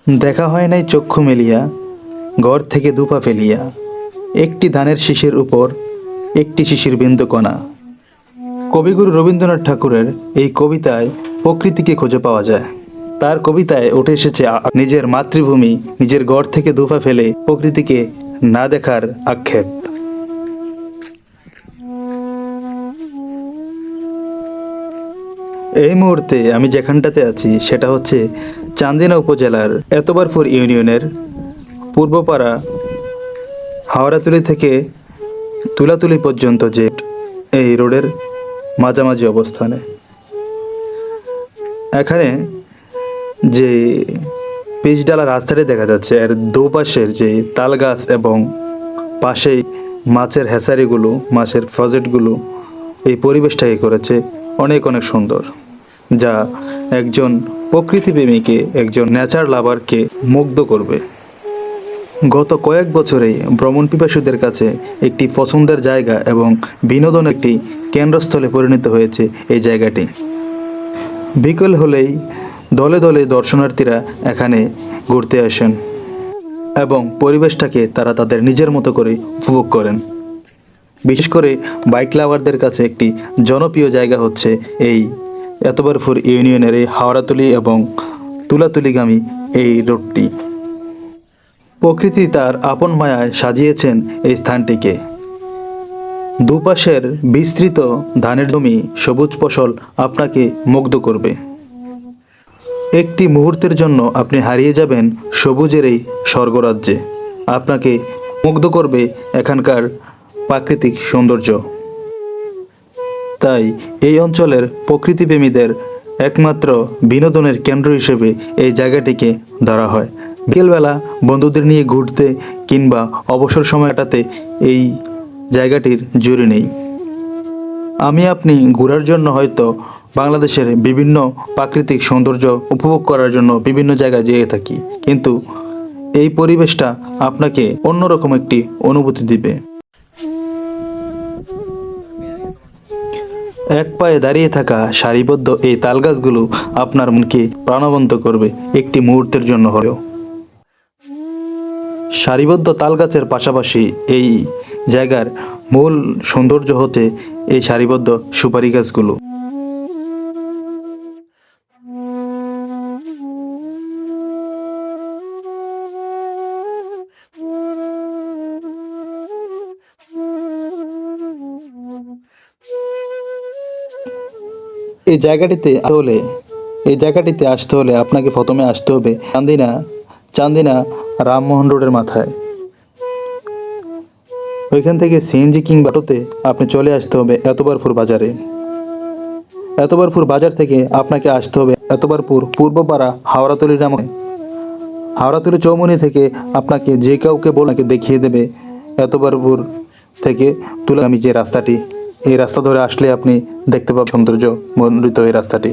দেখা হয় নাই চক্ষু মেলিয়া, ঘর থেকে দুপা ফেলিয়া, একটি ধানের শীষের উপর একটি শিশির বিন্দু কণা। কবিগুরু রবীন্দ্রনাথ ঠাকুরের এই কবিতায় প্রকৃতিকে খুঁজে পাওয়া যায়। তার কবিতায় উঠে এসেছে নিজের মাতৃভূমি, নিজের ঘর থেকে দুপা ফেলে প্রকৃতিকে না দেখার আক্ষেপ। এই মুহূর্তে আমি যেখানটাতে আছি সেটা হচ্ছে চান্দিনা উপজেলার এতবারপুর ইউনিয়নের পূর্বপাড়া হাওড়াতুলি থেকে তুলাতুলি পর্যন্ত যে এই রোডের মাঝামাঝি অবস্থানে। এখানে যে পিচডালা রাস্তাটি দেখা যাচ্ছে এর দুপাশের যে তাল গাছ এবং পাশেই মাছের হ্যাচারিগুলো, মাছের প্রজেক্টগুলো এই পরিবেশটাকে করেছে অনেক অনেক সুন্দর, যা একজন প্রকৃতিপ্রেমীকে, একজন নেচার লাভারকে মুগ্ধ করবে। গত কয়েক বছরেই ভ্রমণ পিপাসুদের কাছে একটি পছন্দের জায়গা এবং বিনোদন একটি কেন্দ্রস্থলে পরিণত হয়েছে এই জায়গাটি। বিকেল হলেই দলে দলে দর্শনার্থীরা এখানে ঘুরতে আসেন এবং পরিবেশটাকে তারা তাদের নিজের মতো করে উপভোগ করেন। বিশেষ করে বাইক লাভারদের কাছে একটি জনপ্রিয় জায়গা হচ্ছে এই এতবারপুর ইউনিয়নের এই হাওড়াতুলি এবং তুলাতুলিগামী এই রোডটি। প্রকৃতি তার আপন মায়ায় সাজিয়েছেন এই স্থানটিকে। দুপাশের বিস্তৃত ধানের জমি, সবুজ ফসল আপনাকে মুগ্ধ করবে। একটি মুহূর্তের জন্য আপনি হারিয়ে যাবেন সবুজের এই স্বর্গরাজ্যে। আপনাকে মুগ্ধ করবে এখানকার প্রাকৃতিক সৌন্দর্য। তাই এই অঞ্চলের প্রকৃতিপ্রেমীদের একমাত্র বিনোদনের কেন্দ্র হিসেবে এই জায়গাটিকে ধরা হয়। বিকেলবেলা বন্ধুদের নিয়ে ঘুরতে কিংবা অবসর সময় কাটাতে এই জায়গাটির জুড়ি নেই। আমি আপনি ঘোরার জন্য হয়তো বাংলাদেশের বিভিন্ন প্রাকৃতিক সৌন্দর্য উপভোগ করার জন্য বিভিন্ন জায়গায় যেয়ে থাকি, কিন্তু এই পরিবেশটা আপনাকে অন্যরকম একটি অনুভূতি দিবে। এক পায়ে দাঁড়িয়ে থাকা সারিবদ্ধ এই তালগাছগুলো আপনার মনকে প্রাণবন্ত করবে একটি মুহূর্তের জন্য হলেও। সারিবদ্ধ তালগাছের পাশাপাশি এই জায়গার মূল সৌন্দর্য হচ্ছে এই সারিবদ্ধ সুপারি গাছগুলো। এই জায়গাটিতে আসতে হলে আপনাকে প্রথমে আসতে হবে চান্দিনা রামমোহন রোডের মাথায়। ওইখান থেকে সিএনজি কিংবা অটোতে আপনি চলে আসতে হবে এতবারপুর বাজারে। এতবারপুর বাজার থেকে আপনাকে আসতে হবে এতবারপুর পূর্বপাড়া হাওড়াতুলি নামে। হাওড়াতুলি চৌমুহনী থেকে আপনাকে যে কাউকে বলে দেখিয়ে দেবে এতবারপুর থেকে তুলাগামী যে রাস্তাটি। এই রাস্তা ধরে আসলে আপনি দেখতে পাবেন সৌন্দর্য মণ্ডিত এই রাস্তাটি।